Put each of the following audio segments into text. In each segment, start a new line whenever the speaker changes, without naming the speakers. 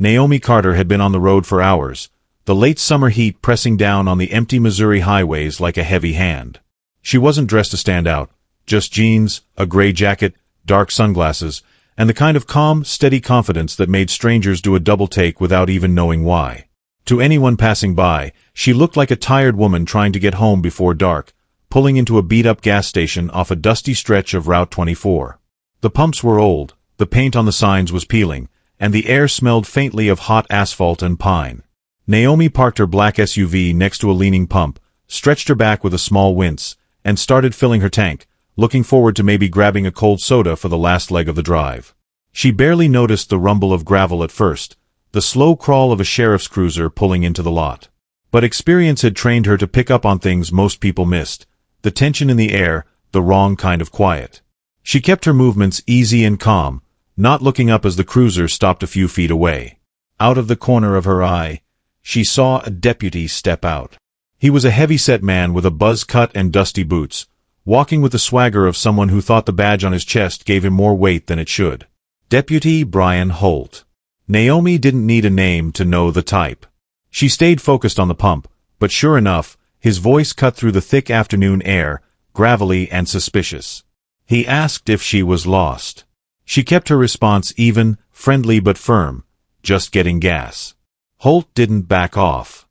Naomi Carter had been on the road for hours, the late summer heat pressing down on the empty Missouri highways like a heavy hand. She wasn't dressed to stand out, just jeans, a gray jacket, dark sunglasses, and the kind of calm, steady confidence that made strangers do a double take without even knowing why. To anyone passing by, she looked like a tired woman trying to get home before dark, pulling into a beat-up gas station off a dusty stretch of Route 24. The pumps were old, the paint on the signs was peeling, and the air smelled faintly of hot asphalt and pine. Naomi parked her black SUV next to a leaning pump, stretched her back with a small wince, and started filling her tank, looking forward to maybe grabbing a cold soda for the last leg of the drive. She barely noticed the rumble of gravel at first, the slow crawl of a sheriff's cruiser pulling into the lot. But experience had trained her to pick up on things most people missed, the tension in the air, the wrong kind of quiet. She kept her movements easy and calm, not looking up as the cruiser stopped a few feet away. Out of the corner of her eye, she saw a deputy step out. He was a heavy-set man with a buzz cut and dusty boots, walking with the swagger of someone who thought the badge on his chest gave him more weight than it should. Deputy Brian Holt. Naomi didn't need a name to know the type. She stayed focused on the pump, but sure enough, his voice cut through the thick afternoon air, gravelly and suspicious. He asked if she was lost. She kept her response even, friendly but firm, just getting gas. Holt didn't back off.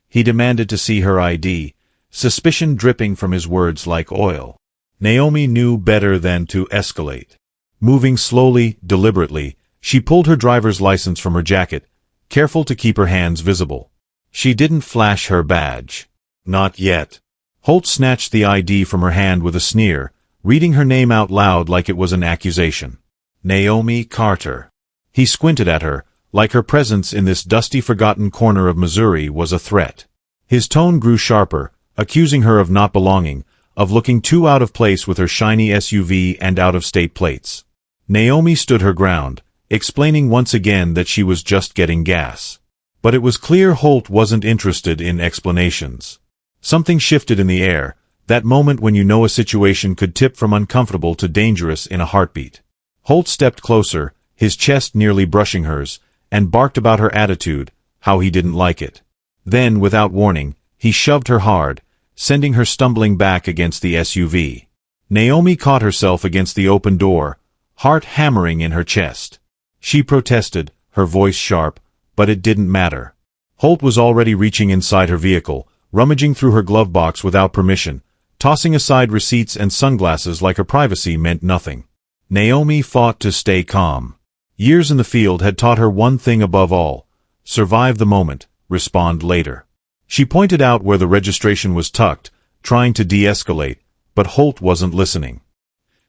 He demanded to see her ID, suspicion dripping from his words like oil. Naomi knew better than to escalate. Moving slowly, deliberately, she pulled her driver's license from her jacket, careful to keep her hands visible. She didn't flash her badge. Not yet. Holt snatched the ID from her hand with a sneer, reading her name out loud like it was an accusation. Naomi Carter. He squinted at her, like her presence in this dusty forgotten corner of Missouri was a threat. His tone grew sharper, accusing her of not belonging, of looking too out of place with her shiny SUV and out-of-state plates. Naomi stood her ground, explaining once again that she was just getting gas. But it was clear Holt wasn't interested in explanations. Something shifted in the air, that moment when you know a situation could tip from uncomfortable to dangerous in a heartbeat. Holt stepped closer, his chest nearly brushing hers, and barked about her attitude, how he didn't like it. Then, without warning, he shoved her hard, sending her stumbling back against the SUV. Naomi caught herself against the open door, heart hammering in her chest. She protested, her voice sharp, but it didn't matter. Holt was already reaching inside her vehicle, rummaging through her glove box without permission, tossing aside receipts and sunglasses like her privacy meant nothing. Naomi fought to stay calm. Years in the field had taught her one thing above all: survive the moment, respond later. She pointed out where the registration was tucked, trying to de-escalate, but Holt wasn't listening.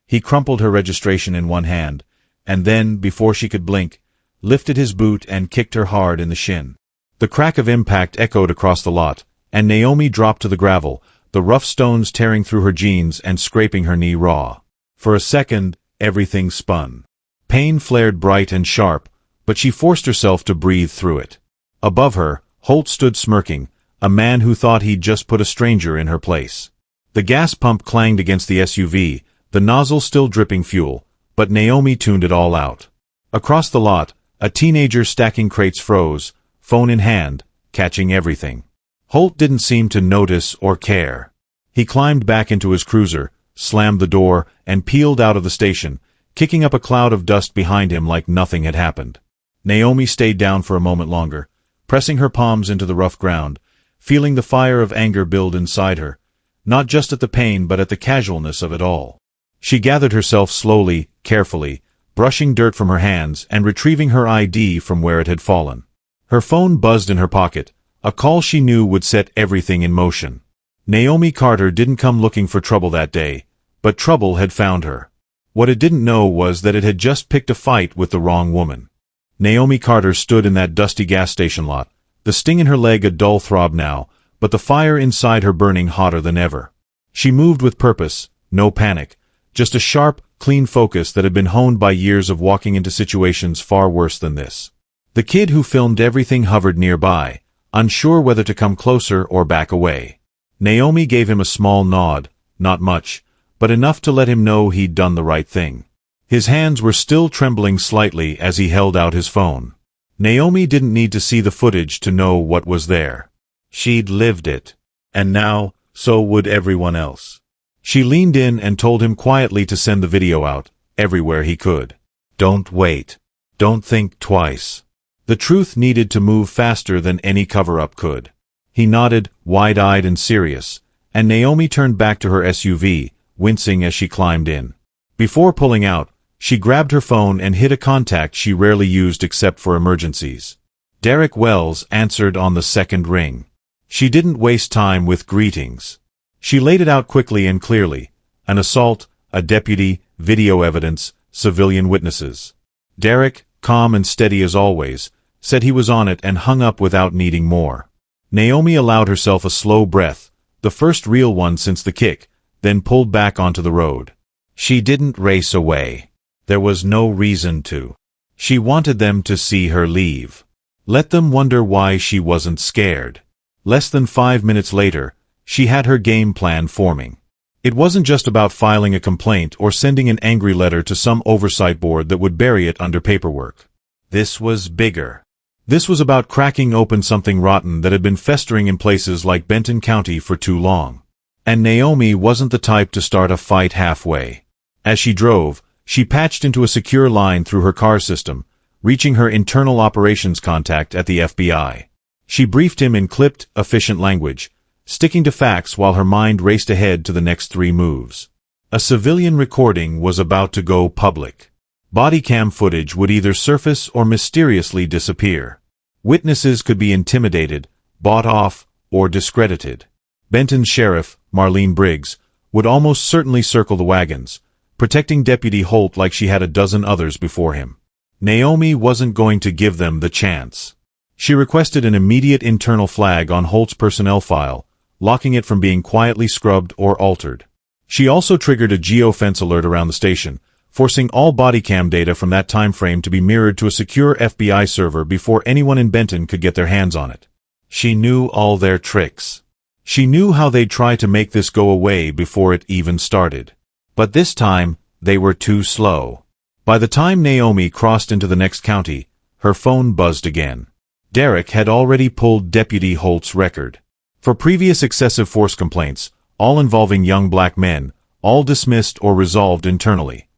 He crumpled her registration in one hand, and then, before she could blink, lifted his boot and kicked her hard in the shin. The crack of impact echoed across the lot, and Naomi dropped to the gravel, the rough stones tearing through her jeans and scraping her knee raw. For a second, everything spun. Pain flared bright and sharp, but she forced herself to breathe through it. Above her, Holt stood smirking, a man who thought he'd just put a stranger in her place. The gas pump clanged against the SUV, the nozzle still dripping fuel, but Naomi tuned it all out. Across the lot, a teenager stacking crates froze, phone in hand, catching everything. Holt didn't seem to notice or care. He climbed back into his cruiser, slammed the door, and peeled out of the station, kicking up a cloud of dust behind him like nothing had happened. Naomi stayed down for a moment longer, pressing her palms into the rough ground, feeling the fire of anger build inside her, not just at the pain but at the casualness of it all. She gathered herself slowly, carefully, brushing dirt from her hands and retrieving her ID from where it had fallen. Her phone buzzed in her pocket, a call she knew would set everything in motion. Naomi Carter didn't come looking for trouble that day, but trouble had found her. What it didn't know was that it had just picked a fight with the wrong woman. Naomi Carter stood in that dusty gas station lot, the sting in her leg a dull throb now, but the fire inside her burning hotter than ever. She moved with purpose, no panic, just a sharp, clean focus that had been honed by years of walking into situations far worse than this. The kid who filmed everything hovered nearby, unsure whether to come closer or back away. Naomi gave him a small nod, not much, but enough to let him know he'd done the right thing. His hands were still trembling slightly as he held out his phone. Naomi didn't need to see the footage to know what was there. She'd lived it. And now, so would everyone else. She leaned in and told him quietly to send the video out, everywhere he could. Don't wait. Don't think twice. The truth needed to move faster than any cover-up could. He nodded, wide-eyed and serious, and Naomi turned back to her SUV, wincing as she climbed in. Before pulling out, she grabbed her phone and hit a contact she rarely used except for emergencies. Derek Wells answered on the second ring. She didn't waste time with greetings. She laid it out quickly and clearly. An assault, a deputy, video evidence, civilian witnesses. Derek, calm and steady as always, said he was on it and hung up without needing more. Naomi allowed herself a slow breath, the first real one since the kick, then pulled back onto the road. She didn't race away. There was no reason to. She wanted them to see her leave. Let them wonder why she wasn't scared. Less than 5 minutes later, she had her game plan forming. It wasn't just about filing a complaint or sending an angry letter to some oversight board that would bury it under paperwork. This was bigger. This was about cracking open something rotten that had been festering in places like Benton County for too long. And Naomi wasn't the type to start a fight halfway. As she drove, she patched into a secure line through her car system, reaching her internal operations contact at the FBI. She briefed him in clipped, efficient language, sticking to facts while her mind raced ahead to the next 3 moves. A civilian recording was about to go public. Body cam footage would either surface or mysteriously disappear. Witnesses could be intimidated, bought off, or discredited. Benton's sheriff, Marlene Briggs, would almost certainly circle the wagons, protecting Deputy Holt like she had a dozen others before him. Naomi wasn't going to give them the chance. She requested an immediate internal flag on Holt's personnel file, locking it from being quietly scrubbed or altered. She also triggered a geofence alert around the station, forcing all body cam data from that time frame to be mirrored to a secure FBI server before anyone in Benton could get their hands on it. She knew all their tricks. She knew how they'd try to make this go away before it even started. But this time, they were too slow. By the time Naomi crossed into the next county, her phone buzzed again. Derek had already pulled Deputy Holt's record. For previous excessive force complaints, all involving young black men, all dismissed or resolved internally.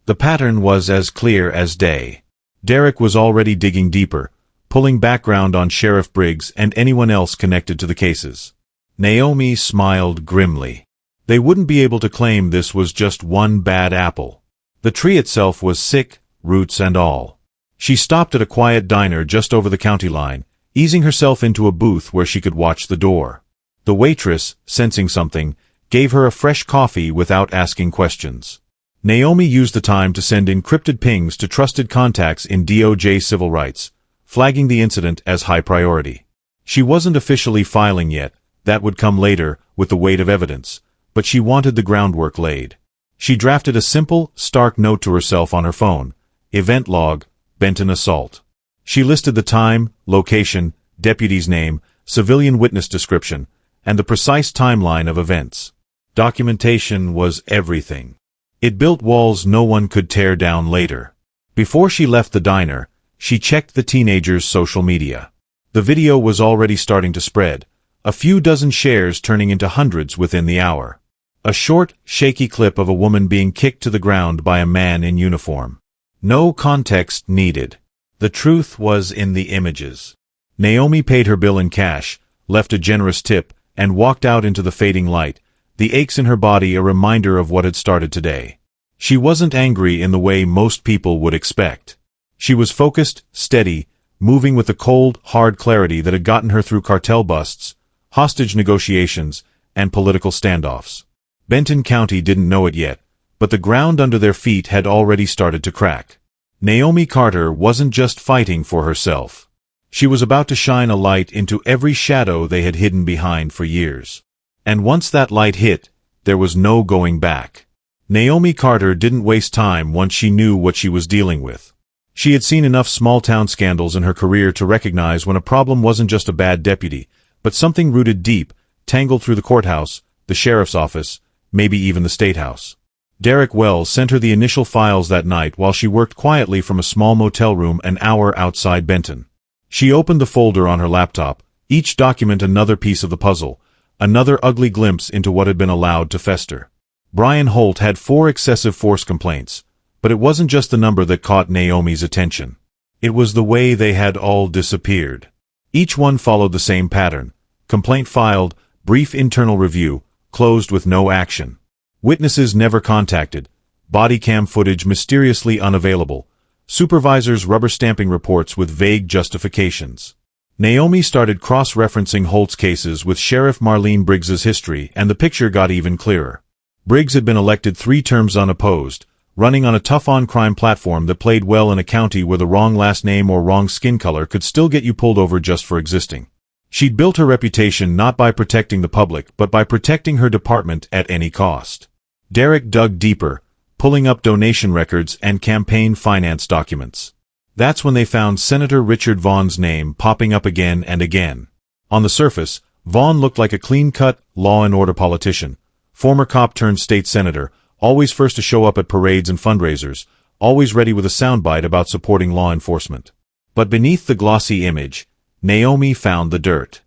The pattern was as clear as day. Derek was already digging deeper, pulling background on Sheriff Briggs and anyone else connected to the cases. Naomi smiled grimly. They wouldn't be able to claim this was just one bad apple. The tree itself was sick, roots and all. She stopped at a quiet diner just over the county line, easing herself into a booth where she could watch the door. The waitress, sensing something, gave her a fresh coffee without asking questions. Naomi used the time to send encrypted pings to trusted contacts in DOJ civil rights, flagging the incident as high priority. She wasn't officially filing yet, that would come later, with the weight of evidence, but she wanted the groundwork laid. She drafted a simple, stark note to herself on her phone. Event log, Benton assault. She listed the time, location, deputy's name, civilian witness description, and the precise timeline of events. Documentation was everything. It built walls no one could tear down later. Before she left the diner, she checked the teenager's social media. The video was already starting to spread, a few dozen shares turning into hundreds within the hour. A short, shaky clip of a woman being kicked to the ground by a man in uniform. No context needed. The truth was in the images. Naomi paid her bill in cash, left a generous tip, and walked out into the fading light, the aches in her body a reminder of what had started today. She wasn't angry in the way most people would expect. She was focused, steady, moving with the cold, hard clarity that had gotten her through cartel busts, hostage negotiations, and political standoffs. Benton County didn't know it yet, but the ground under their feet had already started to crack. Naomi Carter wasn't just fighting for herself. She was about to shine a light into every shadow they had hidden behind for years. And once that light hit, there was no going back. Naomi Carter didn't waste time once she knew what she was dealing with. She had seen enough small-town scandals in her career to recognize when a problem wasn't just a bad deputy, but something rooted deep, tangled through the courthouse, the sheriff's office, maybe even the state house. Derek Wells sent her the initial files that night while she worked quietly from a small motel room an hour outside Benton. She opened the folder on her laptop, each document another piece of the puzzle, another ugly glimpse into what had been allowed to fester. Brian Holt had 4 excessive force complaints, but it wasn't just the number that caught Naomi's attention. It was the way they had all disappeared. Each one followed the same pattern: complaint filed, brief internal review, closed with no action. Witnesses never contacted, body cam footage mysteriously unavailable, supervisors rubber-stamping reports with vague justifications. Naomi started cross-referencing Holt's cases with Sheriff Marlene Briggs's history, and the picture got even clearer. Briggs had been elected 3 terms unopposed, running on a tough-on-crime platform that played well in a county where the wrong last name or wrong skin color could still get you pulled over just for existing. She'd built her reputation not by protecting the public, but by protecting her department at any cost. Derek dug deeper, pulling up donation records and campaign finance documents. That's when they found Senator Richard Vaughn's name popping up again and again. On the surface, Vaughn looked like a clean-cut, law-and-order politician, former cop turned state senator, always first to show up at parades and fundraisers, always ready with a soundbite about supporting law enforcement. But beneath the glossy image, Naomi found the dirt.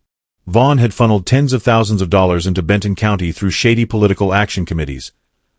Vaughn had funneled tens of thousands of dollars into Benton County through shady political action committees,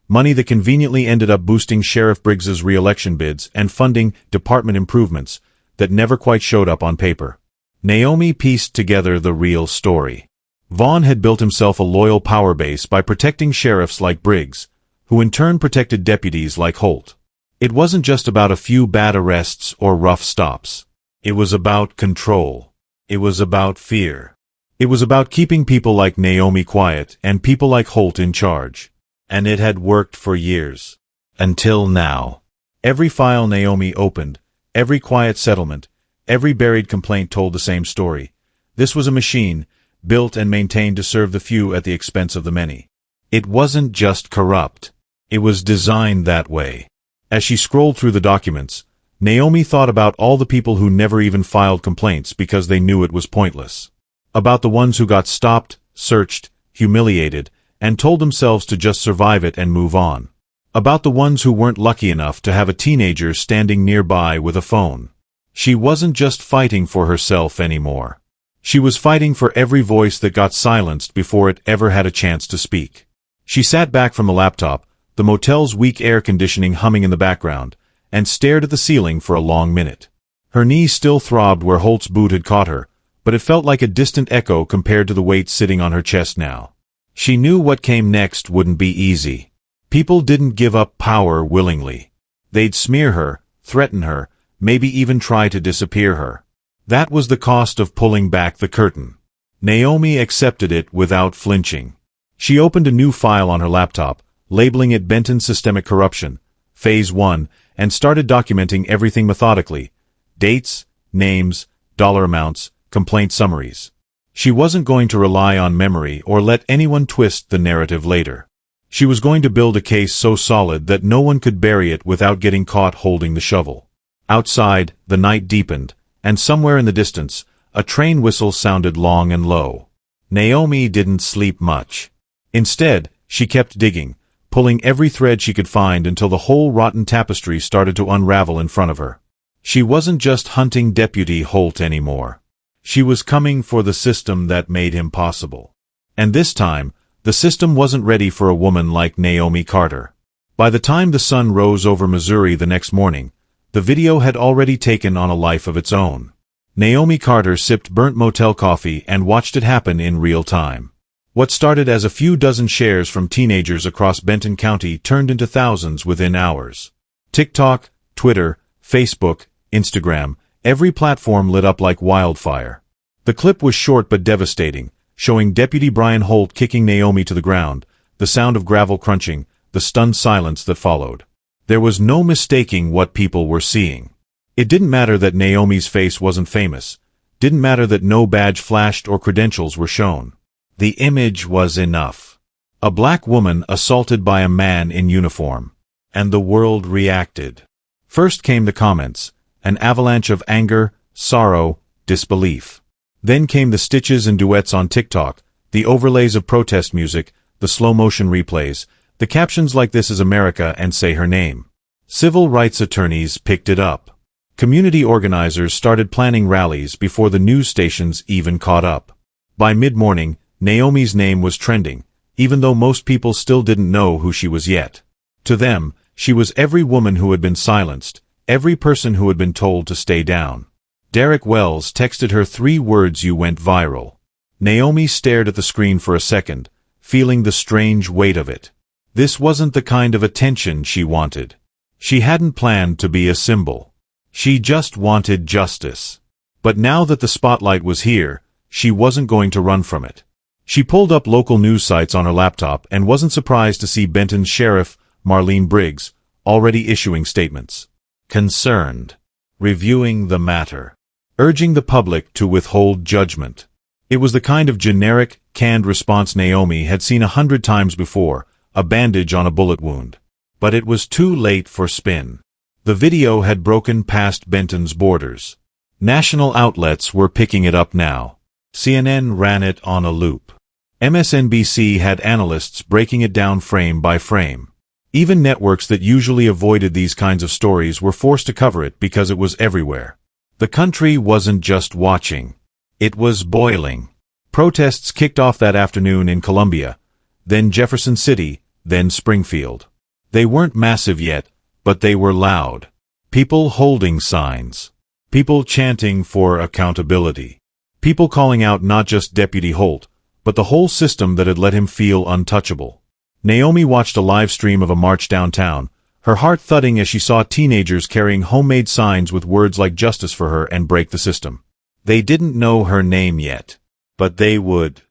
money that conveniently ended up boosting Sheriff Briggs's re-election bids and funding department improvements that never quite showed up on paper. Naomi pieced together the real story. Vaughn had built himself a loyal power base by protecting sheriffs like Briggs, who in turn protected deputies like Holt. It wasn't just about a few bad arrests or rough stops. It was about control. It was about fear. It was about keeping people like Naomi quiet and people like Holt in charge. And it had worked for years. Until now. Every file Naomi opened, every quiet settlement, every buried complaint told the same story. This was a machine, built and maintained to serve the few at the expense of the many. It wasn't just corrupt. It was designed that way. As she scrolled through the documents, Naomi thought about all the people who never even filed complaints because they knew it was pointless. About the ones who got stopped, searched, humiliated, and told themselves to just survive it and move on. About the ones who weren't lucky enough to have a teenager standing nearby with a phone. She wasn't just fighting for herself anymore. She was fighting for every voice that got silenced before it ever had a chance to speak. She sat back from the laptop, the motel's weak air conditioning humming in the background, and stared at the ceiling for a long minute. Her knees still throbbed where Holt's boot had caught her, but it felt like a distant echo compared to the weight sitting on her chest now. She knew what came next wouldn't be easy. People didn't give up power willingly. They'd smear her, threaten her, maybe even try to disappear her. That was the cost of pulling back the curtain. Naomi accepted it without flinching. She opened a new file on her laptop, labeling it Benton Systemic Corruption, Phase 1, and started documenting everything methodically: dates, names, dollar amounts, complaint summaries. She wasn't going to rely on memory or let anyone twist the narrative later. She was going to build a case so solid that no one could bury it without getting caught holding the shovel. Outside, the night deepened, and somewhere in the distance, a train whistle sounded long and low. Naomi didn't sleep much. Instead, she kept digging, pulling every thread she could find until the whole rotten tapestry started to unravel in front of her. She wasn't just hunting Deputy Holt anymore. She was coming for the system that made him possible. And this time, the system wasn't ready for a woman like Naomi Carter. By the time the sun rose over Missouri the next morning, the video had already taken on a life of its own. Naomi Carter sipped burnt motel coffee and watched it happen in real time. What started as a few dozen shares from teenagers across Benton County turned into thousands within hours. TikTok, Twitter, Facebook, Instagram, every platform lit up like wildfire. The clip was short but devastating, showing Deputy Brian Holt kicking Naomi to the ground, the sound of gravel crunching, the stunned silence that followed. There was no mistaking what people were seeing. It didn't matter that Naomi's face wasn't famous. Didn't matter that no badge flashed or credentials were shown. The image was enough. A black woman assaulted by a man in uniform. And the world reacted. First came the comments, an avalanche of anger, sorrow, disbelief. Then came the stitches and duets on TikTok, the overlays of protest music, the slow-motion replays, The captions like "This is America" and say her name. Civil rights attorneys picked it up. Community organizers started planning rallies before the news stations even caught up. By mid-morning, Naomi's name was trending, even though most people still didn't know who she was yet. To them, she was every woman who had been silenced, every person who had been told to stay down. Derek Wells texted her 3 words: "You went viral." Naomi stared at the screen for a second, feeling the strange weight of it. This wasn't the kind of attention she wanted. She hadn't planned to be a symbol. She just wanted justice. But now that the spotlight was here, she wasn't going to run from it. She pulled up local news sites on her laptop and wasn't surprised to see Benton's sheriff, Marlene Briggs, already issuing statements. Concerned. Reviewing the matter. Urging the public to withhold judgment. It was the kind of generic, canned response Naomi had seen 100 times before, a bandage on a bullet wound. But it was too late for spin. The video had broken past Benton's borders. National outlets were picking it up now. CNN ran it on a loop. MSNBC had analysts breaking it down frame by frame. Even networks that usually avoided these kinds of stories were forced to cover it because it was everywhere. The country wasn't just watching. It was boiling. Protests kicked off that afternoon in Columbia, then Jefferson City, then Springfield. They weren't massive yet, but they were loud. People holding signs. People chanting for accountability. People calling out not just Deputy Holt, but the whole system that had let him feel untouchable. Naomi watched a live stream of a march downtown, her heart thudding as she saw teenagers carrying homemade signs with words like "Justice for her" and "Break the system." They didn't know her name yet, but they would.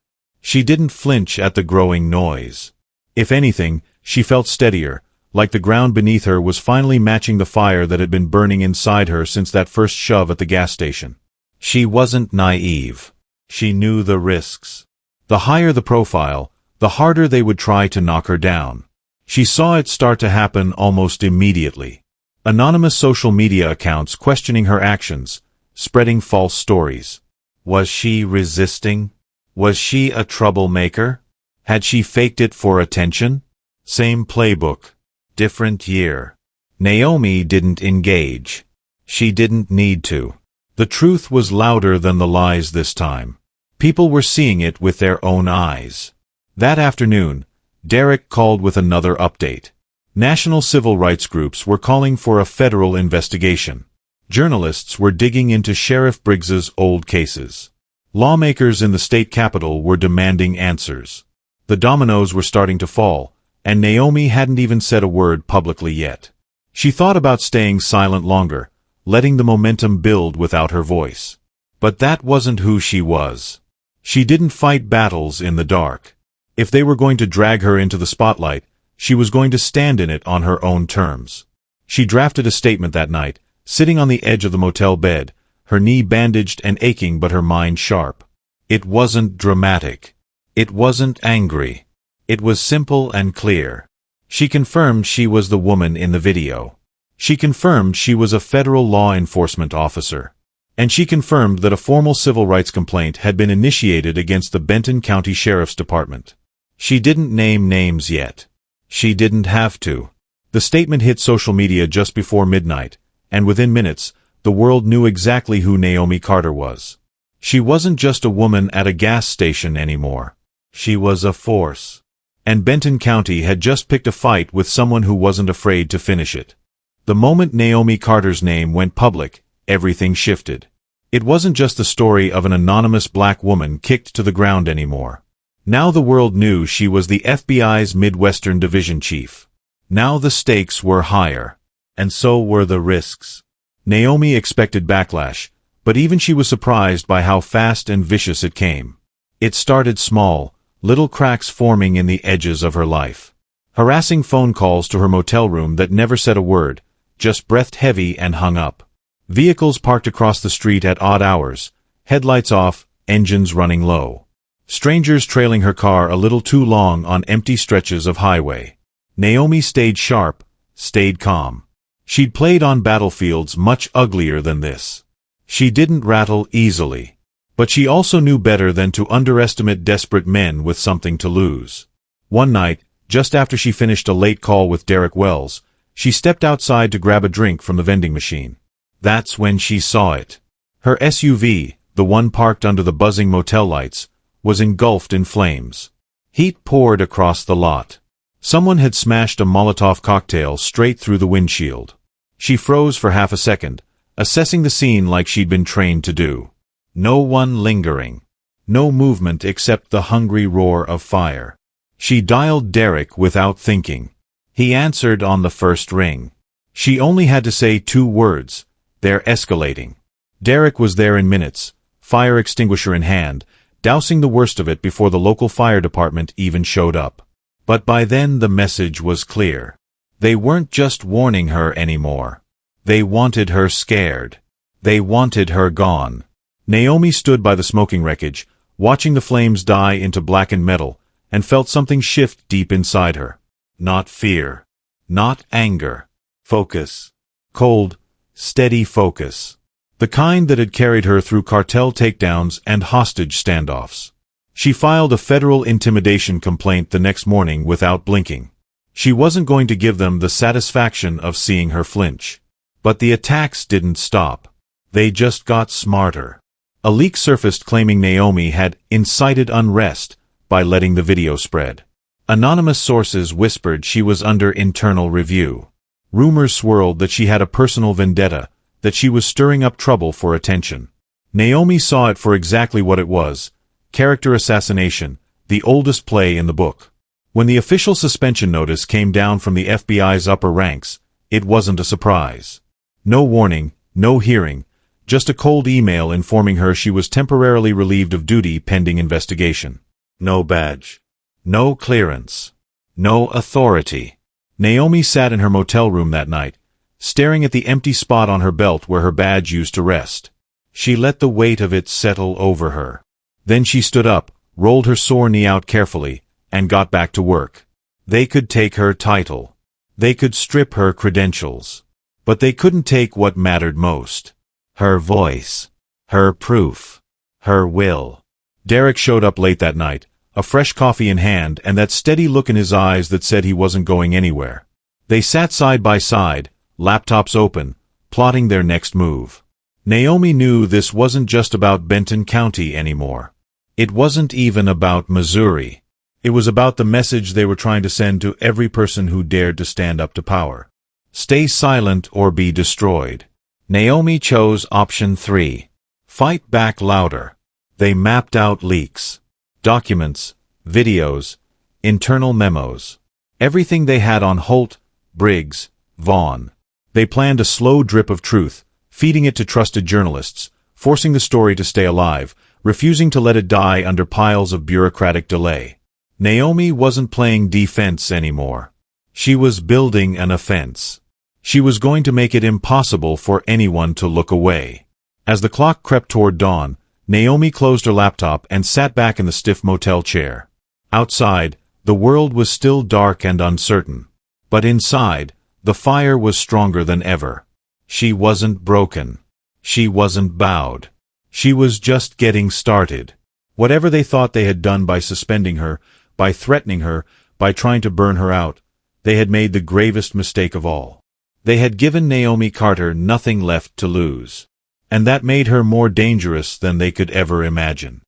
She didn't flinch at the growing noise. If anything, she felt steadier, like the ground beneath her was finally matching the fire that had been burning inside her since that first shove at the gas station. She wasn't naive. She knew the risks. The higher the profile, the harder they would try to knock her down. She saw it start to happen almost immediately. Anonymous social media accounts questioning her actions, spreading false stories. Was she resisting? Was she a troublemaker? Had she faked it for attention? Same playbook. Different year. Naomi didn't engage. She didn't need to. The truth was louder than the lies this time. People were seeing it with their own eyes. That afternoon, Derek called with another update. National civil rights groups were calling for a federal investigation. Journalists were digging into Sheriff Briggs's old cases. Lawmakers in the state capitol were demanding answers. The dominoes were starting to fall, and Naomi hadn't even said a word publicly yet. She thought about staying silent longer, letting the momentum build without her voice. But that wasn't who she was. She didn't fight battles in the dark. If they were going to drag her into the spotlight, she was going to stand in it on her own terms. She drafted a statement that night, sitting on the edge of the motel bed, her knee bandaged and aching but her mind sharp. It wasn't dramatic. It wasn't angry. It was simple and clear. She confirmed she was the woman in the video. She confirmed she was a federal law enforcement officer. And she confirmed that a formal civil rights complaint had been initiated against the Benton County Sheriff's Department. She didn't name names yet. She didn't have to. The statement hit social media just before midnight, and within minutes, the world knew exactly who Naomi Carter was. She wasn't just a woman at a gas station anymore. She was a force. And Benton County had just picked a fight with someone who wasn't afraid to finish it. The moment Naomi Carter's name went public, everything shifted. It wasn't just the story of an anonymous black woman kicked to the ground anymore. Now the world knew she was the FBI's Midwestern Division chief. Now the stakes were higher. And so were the risks. Naomi expected backlash, but even she was surprised by how fast and vicious it came. It started small, little cracks forming in the edges of her life. Harassing phone calls to her motel room that never said a word, just breathed heavy and hung up. Vehicles parked across the street at odd hours, headlights off, engines running low. Strangers trailing her car a little too long on empty stretches of highway. Naomi stayed sharp, stayed calm. She'd played on battlefields much uglier than this. She didn't rattle easily. But she also knew better than to underestimate desperate men with something to lose. One night, Just after she finished a late call with Derek Wells, she stepped outside to grab a drink from the vending machine. That's when she saw it. Her SUV, the one parked under the buzzing motel lights, was engulfed in flames. Heat poured across the lot. Someone had smashed a Molotov cocktail straight through the windshield. She froze for half a second, assessing the scene like she'd been trained to do. No one lingering. No movement except the hungry roar of fire. She dialed Derek without thinking. He answered on the first ring. She only had to say 2 words. They're escalating. Derek was there in minutes, fire extinguisher in hand, dousing the worst of it before the local fire department even showed up. But by then the message was clear. They weren't just warning her anymore. They wanted her scared. They wanted her gone. Naomi stood by the smoking wreckage, watching the flames die into blackened metal, and felt something shift deep inside her. Not fear. Not anger. Focus. Cold, steady focus. The kind that had carried her through cartel takedowns and hostage standoffs. She filed a federal intimidation complaint the next morning without blinking. She wasn't going to give them the satisfaction of seeing her flinch. But the attacks didn't stop. They just got smarter. A leak surfaced claiming Naomi had incited unrest by letting the video spread. Anonymous sources whispered she was under internal review. Rumors swirled that she had a personal vendetta, that she was stirring up trouble for attention. Naomi saw it for exactly what it was: character assassination, the oldest play in the book. When the official suspension notice came down from the FBI's upper ranks, it wasn't a surprise. No warning, no hearing, just a cold email informing her she was temporarily relieved of duty pending investigation. No badge. No clearance. No authority. Naomi sat in her motel room that night, staring at the empty spot on her belt where her badge used to rest. She let the weight of it settle over her. Then she stood up, rolled her sore knee out carefully, and got back to work. They could take her title. They could strip her credentials. But they couldn't take what mattered most. Her voice. Her proof. Her will. Derek showed up late that night, a fresh coffee in hand and that steady look in his eyes that said he wasn't going anywhere. They sat side by side, laptops open, plotting their next move. Naomi knew this wasn't just about Benton County anymore. It wasn't even about Missouri. It was about the message they were trying to send to every person who dared to stand up to power. Stay silent or be destroyed. Naomi chose option 3. Fight back louder. They mapped out leaks. Documents, videos, internal memos. Everything they had on Holt, Briggs, Vaughn. They planned a slow drip of truth, feeding it to trusted journalists, forcing the story to stay alive, refusing to let it die under piles of bureaucratic delay. Naomi wasn't playing defense anymore. She was building an offense. She was going to make it impossible for anyone to look away. As the clock crept toward dawn, Naomi closed her laptop and sat back in the stiff motel chair. Outside, the world was still dark and uncertain. But inside, the fire was stronger than ever. She wasn't broken. She wasn't bowed. She was just getting started. Whatever they thought they had done by suspending her, by threatening her, by trying to burn her out, they had made the gravest mistake of all. They had given Naomi Carter nothing left to lose. And that made her more dangerous than they could ever imagine.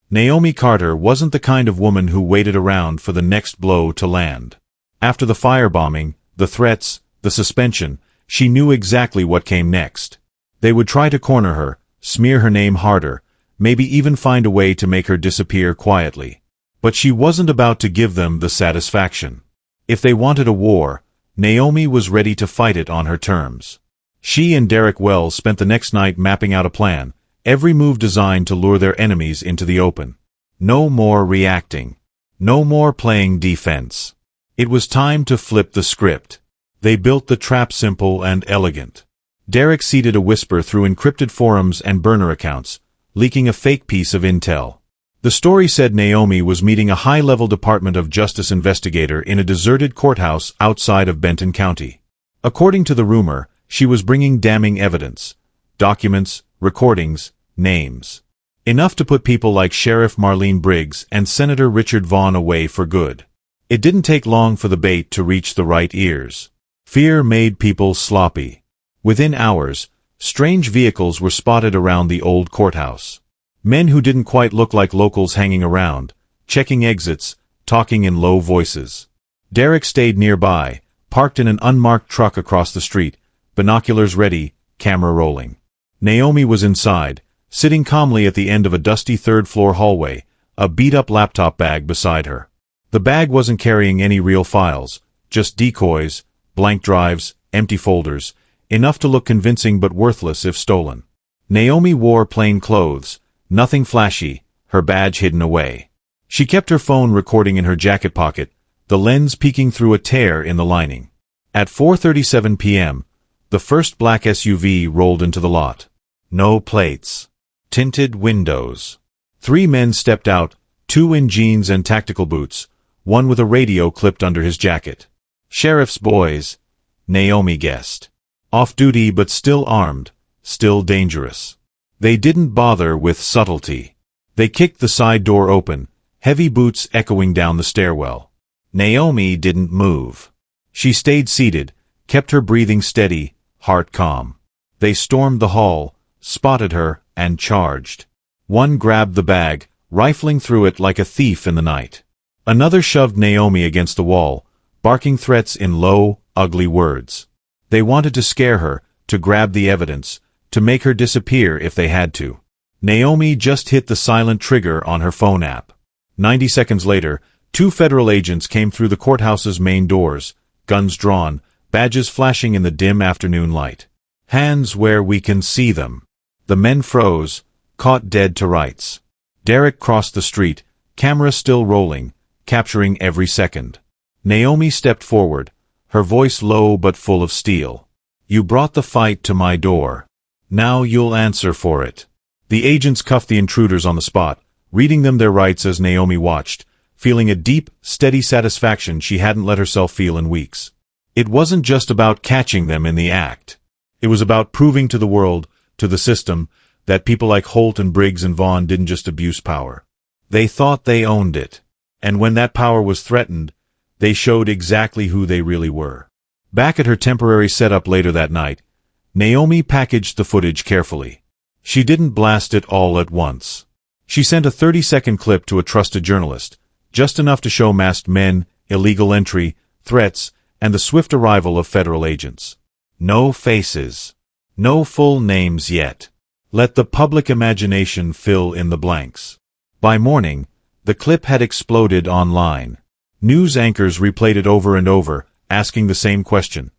Naomi Carter wasn't the kind of woman who waited around for the next blow to land. After the firebombing, the threats, the suspension, she knew exactly what came next. They would try to corner her, smear her name harder, maybe even find a way to make her disappear quietly. But she wasn't about to give them the satisfaction. If they wanted a war, Naomi was ready to fight it on her terms. She and Derek Wells spent the next night mapping out a plan, every move designed to lure their enemies into the open. No more reacting. No more playing defense. It was time to flip the script. They built the trap simple and elegant. Derek seeded a whisper through encrypted forums and burner accounts, leaking a fake piece of intel. The story said Naomi was meeting a high-level Department of Justice investigator in a deserted courthouse outside of Benton County. According to the rumor, she was bringing damning evidence. Documents, recordings, names. Enough to put people like Sheriff Marlene Briggs and Senator Richard Vaughn away for good. It didn't take long for the bait to reach the right ears. Fear made people sloppy. Within hours, strange vehicles were spotted around the old courthouse. Men who didn't quite look like locals hanging around, checking exits, talking in low voices. Derek stayed nearby, parked in an unmarked truck across the street, binoculars ready, camera rolling. Naomi was inside, sitting calmly at the end of a dusty third-floor hallway, a beat-up laptop bag beside her. The bag wasn't carrying any real files, just decoys, blank drives, empty folders, enough to look convincing but worthless if stolen. Naomi wore plain clothes, nothing flashy, her badge hidden away. She kept her phone recording in her jacket pocket, the lens peeking through a tear in the lining. At 4:37 p.m., the first black SUV rolled into the lot. No plates. Tinted windows. 3 men stepped out, 2 in jeans and tactical boots, one with a radio clipped under his jacket. Sheriff's boys, Naomi guessed. Off-duty but still armed, still dangerous. They didn't bother with subtlety. They kicked the side door open, heavy boots echoing down the stairwell. Naomi didn't move. She stayed seated, kept her breathing steady, heart calm. They stormed the hall, spotted her, and charged. One grabbed the bag, rifling through it like a thief in the night. Another shoved Naomi against the wall, barking threats in low, ugly words. They wanted to scare her, to grab the evidence, to make her disappear if they had to. Naomi just hit the silent trigger on her phone app. 90 seconds later, 2 federal agents came through the courthouse's main doors, guns drawn, badges flashing in the dim afternoon light. Hands where we can see them. The men froze, caught dead to rights. Derek crossed the street, camera still rolling, capturing every second. Naomi stepped forward, her voice low but full of steel. You brought the fight to my door. Now you'll answer for it. The agents cuffed the intruders on the spot, reading them their rights as Naomi watched, feeling a deep, steady satisfaction she hadn't let herself feel in weeks. It wasn't just about catching them in the act. It was about proving to the world, to the system, that people like Holt and Briggs and Vaughn didn't just abuse power. They thought they owned it. And when that power was threatened, they showed exactly who they really were. Back at her temporary setup later that night, Naomi packaged the footage carefully. She didn't blast it all at once. She sent a 30-second clip to a trusted journalist, just enough to show masked men, illegal entry, threats, and the swift arrival of federal agents. No faces. No full names yet. Let the public imagination fill in the blanks. By morning, the clip had exploded online. News anchors replayed it over and over, asking the same question.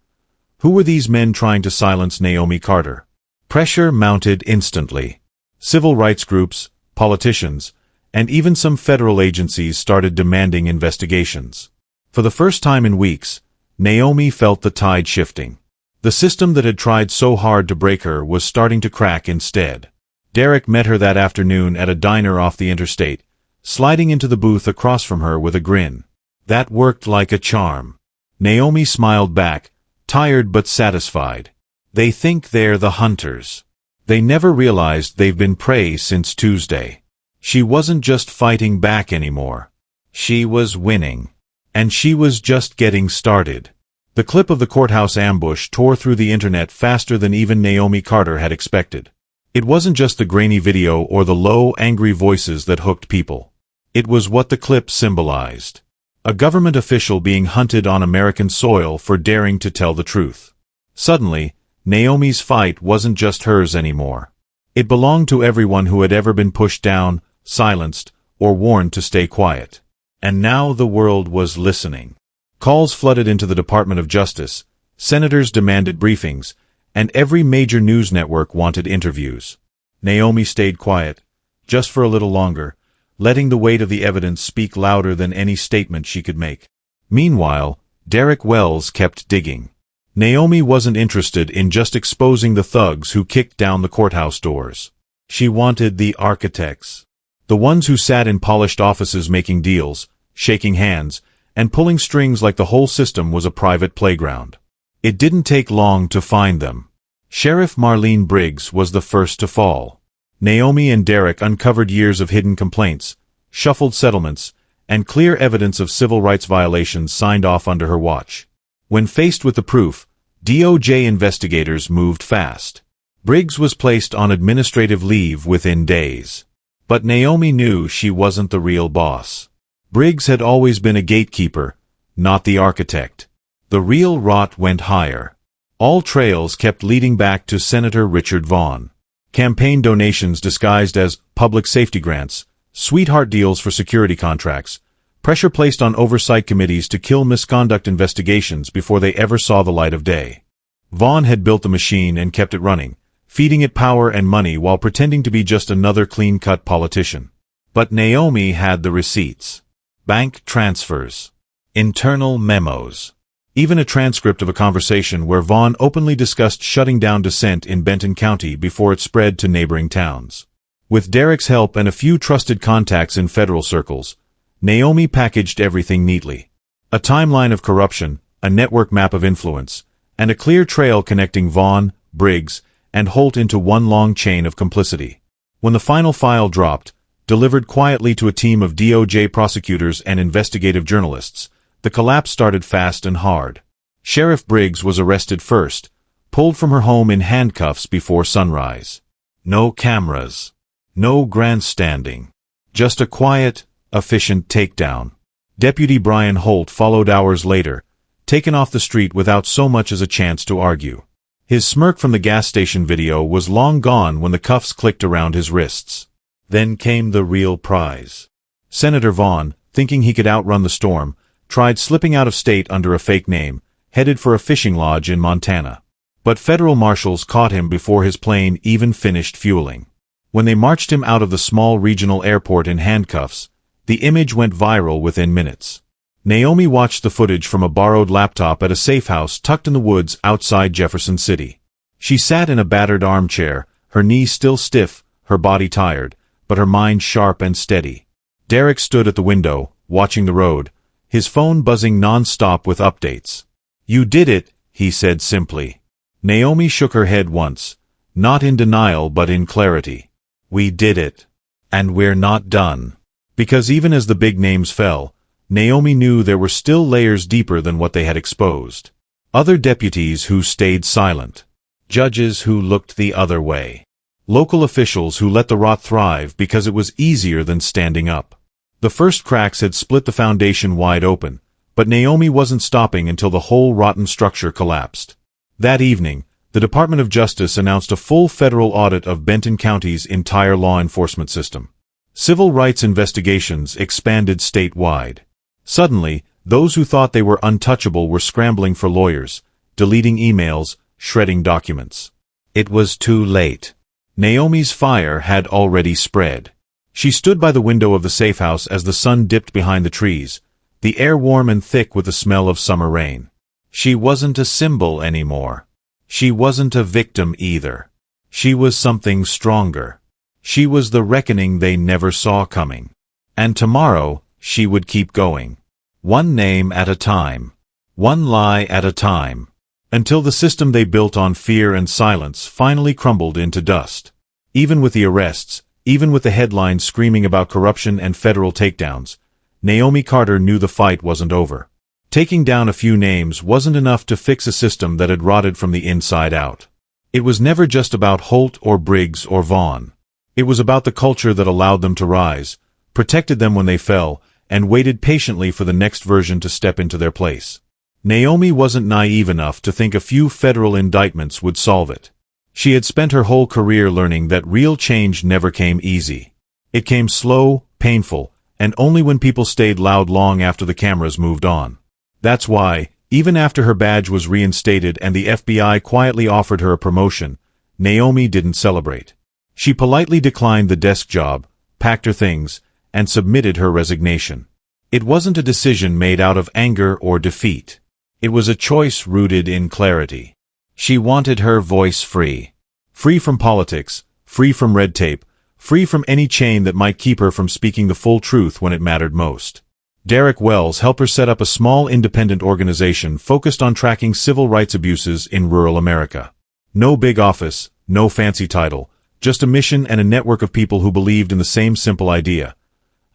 Who were these men trying to silence Naomi Carter? Pressure mounted instantly. Civil rights groups, politicians, and even some federal agencies started demanding investigations. For the first time in weeks, Naomi felt the tide shifting. The system that had tried so hard to break her was starting to crack instead. Derek met her that afternoon at a diner off the interstate, sliding into the booth across from her with a grin. That worked like a charm. Naomi smiled back, tired but satisfied. They think they're the hunters. They never realized they've been prey since Tuesday. She wasn't just fighting back anymore. She was winning. And she was just getting started. The clip of the courthouse ambush tore through the internet faster than even Naomi Carter had expected. It wasn't just the grainy video or the low, angry voices that hooked people. It was what the clip symbolized. A government official being hunted on American soil for daring to tell the truth. Suddenly, Naomi's fight wasn't just hers anymore. It belonged to everyone who had ever been pushed down, silenced, or warned to stay quiet. And now the world was listening. Calls flooded into the Department of Justice, senators demanded briefings, and every major news network wanted interviews. Naomi stayed quiet, just for a little longer, letting the weight of the evidence speak louder than any statement she could make. Meanwhile, Derek Wells kept digging. Naomi wasn't interested in just exposing the thugs who kicked down the courthouse doors. She wanted the architects. The ones who sat in polished offices making deals, shaking hands, and pulling strings like the whole system was a private playground. It didn't take long to find them. Sheriff Marlene Briggs was the first to fall. Naomi and Derek uncovered years of hidden complaints, shuffled settlements, and clear evidence of civil rights violations signed off under her watch. When faced with the proof, DOJ investigators moved fast. Briggs was placed on administrative leave within days. But Naomi knew she wasn't the real boss. Briggs had always been a gatekeeper, not the architect. The real rot went higher. All trails kept leading back to Senator Richard Vaughn. Campaign donations disguised as public safety grants, sweetheart deals for security contracts, pressure placed on oversight committees to kill misconduct investigations before they ever saw the light of day. Vaughn had built the machine and kept it running, feeding it power and money while pretending to be just another clean-cut politician. But Naomi had the receipts. Bank transfers. Internal memos. Even a transcript of a conversation where Vaughn openly discussed shutting down dissent in Benton County before it spread to neighboring towns. With Derek's help and a few trusted contacts in federal circles, Naomi packaged everything neatly. A timeline of corruption, a network map of influence, and a clear trail connecting Vaughn, Briggs, and Holt into one long chain of complicity. When the final file dropped, delivered quietly to a team of DOJ prosecutors and investigative journalists, the collapse started fast and hard. Sheriff Briggs was arrested first, pulled from her home in handcuffs before sunrise. No cameras. No grandstanding. Just a quiet, efficient takedown. Deputy Brian Holt followed hours later, taken off the street without so much as a chance to argue. His smirk from the gas station video was long gone when the cuffs clicked around his wrists. Then came the real prize. Senator Vaughn, thinking he could outrun the storm, tried slipping out of state under a fake name, headed for a fishing lodge in Montana. But federal marshals caught him before his plane even finished fueling. When they marched him out of the small regional airport in handcuffs, the image went viral within minutes. Naomi watched the footage from a borrowed laptop at a safe house tucked in the woods outside Jefferson City. She sat in a battered armchair, her knees still stiff, her body tired, but her mind sharp and steady. Derek stood at the window, watching the road, his phone buzzing non-stop with updates. "You did it," he said simply. Naomi shook her head once, not in denial but in clarity. "We did it. And we're not done." Because even as the big names fell, Naomi knew there were still layers deeper than what they had exposed. Other deputies who stayed silent. Judges who looked the other way. Local officials who let the rot thrive because it was easier than standing up. The first cracks had split the foundation wide open, but Naomi wasn't stopping until the whole rotten structure collapsed. That evening, the Department of Justice announced a full federal audit of Benton County's entire law enforcement system. Civil rights investigations expanded statewide. Suddenly, those who thought they were untouchable were scrambling for lawyers, deleting emails, shredding documents. It was too late. Naomi's fire had already spread. She stood by the window of the safe house as the sun dipped behind the trees, the air warm and thick with the smell of summer rain. She wasn't a symbol anymore. She wasn't a victim either. She was something stronger. She was the reckoning they never saw coming. And tomorrow, she would keep going. One name at a time. One lie at a time. Until the system they built on fear and silence finally crumbled into dust. Even with the arrests, even with the headlines screaming about corruption and federal takedowns, Naomi Carter knew the fight wasn't over. Taking down a few names wasn't enough to fix a system that had rotted from the inside out. It was never just about Holt or Briggs or Vaughn. It was about the culture that allowed them to rise, protected them when they fell, and waited patiently for the next version to step into their place. Naomi wasn't naive enough to think a few federal indictments would solve it. She had spent her whole career learning that real change never came easy. It came slow, painful, and only when people stayed loud long after the cameras moved on. That's why, even after her badge was reinstated and the FBI quietly offered her a promotion, Naomi didn't celebrate. She politely declined the desk job, packed her things, and submitted her resignation. It wasn't a decision made out of anger or defeat. It was a choice rooted in clarity. She wanted her voice free. Free from politics, free from red tape, free from any chain that might keep her from speaking the full truth when it mattered most. Derek Wells helped her set up a small independent organization focused on tracking civil rights abuses in rural America. No big office, no fancy title, just a mission and a network of people who believed in the same simple idea.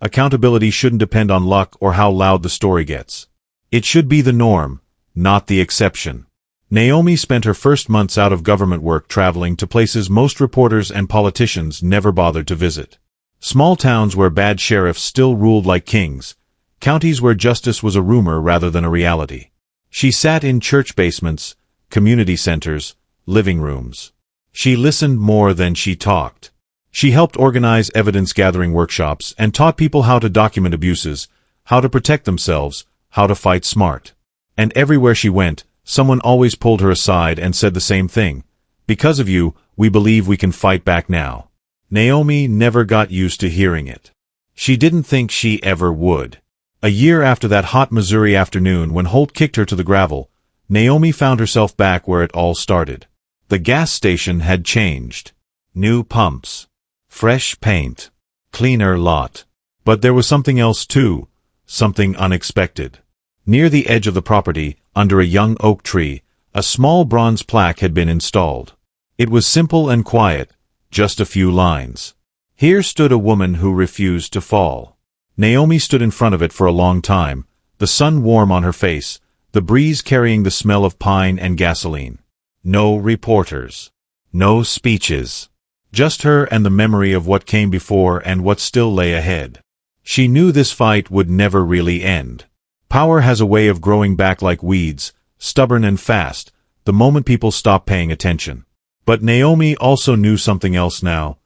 accountability shouldn't depend on luck or how loud the story gets. It should be the norm, not the exception. Naomi spent her first months out of government work traveling to places most reporters and politicians never bothered to visit. Small towns where bad sheriffs still ruled like kings, counties where justice was a rumor rather than a reality. She sat in church basements, community centers, living rooms. She listened more than she talked. She helped organize evidence-gathering workshops and taught people how to document abuses, how to protect themselves, how to fight smart. And everywhere she went, someone always pulled her aside and said the same thing. Because of you, we believe we can fight back now. Naomi never got used to hearing it. She didn't think she ever would. A year after that hot Missouri afternoon when Holt kicked her to the gravel, Naomi found herself back where it all started. The gas station had changed. New pumps. Fresh paint. Cleaner lot. But there was something else too. Something unexpected. Near the edge of the property, under a young oak tree, a small bronze plaque had been installed. It was simple and quiet, just a few lines. Here stood a woman who refused to fall. Naomi stood in front of it for a long time, the sun warm on her face, the breeze carrying the smell of pine and gasoline. No reporters. No speeches. Just her and the memory of what came before and what still lay ahead. She knew this fight would never really end. Power has a way of growing back like weeds, stubborn and fast, the moment people stop paying attention. But Naomi also knew something else now,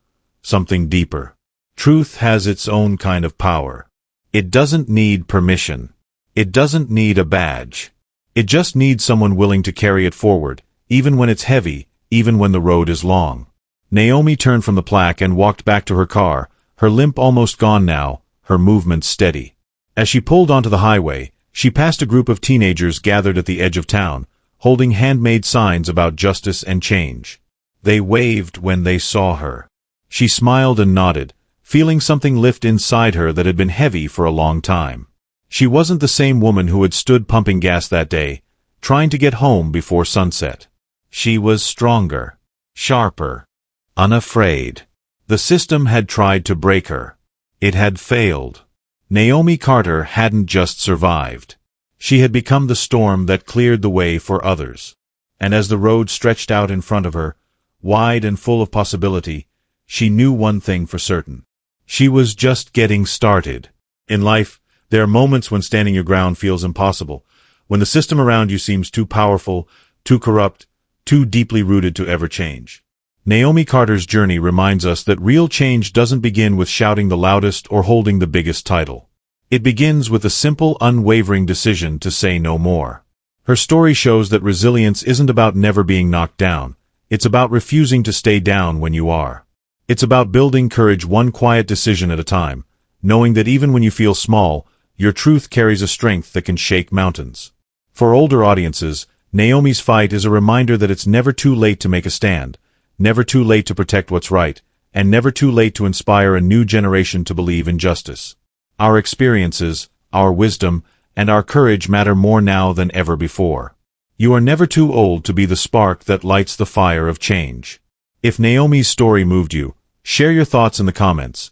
something deeper. Truth has its own kind of power. It doesn't need permission. It doesn't need a badge. It just needs someone willing to carry it forward, even when it's heavy, even when the road is long. Naomi turned from the plaque and walked back to her car, her limp almost gone now, her movements steady. As she pulled onto the highway, she passed a group of teenagers gathered at the edge of town, holding handmade signs about justice and change. They waved when they saw her. She smiled and nodded, feeling something lift inside her that had been heavy for a long time. She wasn't the same woman who had stood pumping gas that day, trying to get home before sunset. She was stronger, sharper, unafraid. The system had tried to break her. It had failed. Naomi Carter hadn't just survived. She had become the storm that cleared the way for others. And as the road stretched out in front of her, wide and full of possibility, she knew one thing for certain. She was just getting started. In life, there are moments when standing your ground feels impossible, when the system around you seems too powerful, too corrupt, too deeply rooted to ever change. Naomi Carter's journey reminds us that real change doesn't begin with shouting the loudest or holding the biggest title. It begins with a simple, unwavering decision to say no more. Her story shows that resilience isn't about never being knocked down. It's about refusing to stay down when you are. It's about building courage one quiet decision at a time, knowing that even when you feel small, your truth carries a strength that can shake mountains. For older audiences, Naomi's fight is a reminder that it's never too late to make a stand, never too late to protect what's right, and never too late to inspire a new generation to believe in justice. Our experiences, our wisdom, and our courage matter more now than ever before. You are never too old to be the spark that lights the fire of change. If Naomi's story moved you, share your thoughts in the comments.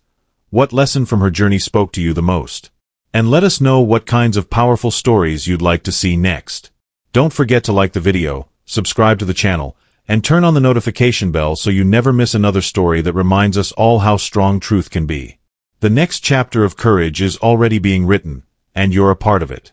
What lesson from her journey spoke to you the most? And let us know what kinds of powerful stories you'd like to see next. Don't forget to like the video, subscribe to the channel, and turn on the notification bell so you never miss another story that reminds us all how strong truth can be. The next chapter of courage is already being written, and you're a part of it.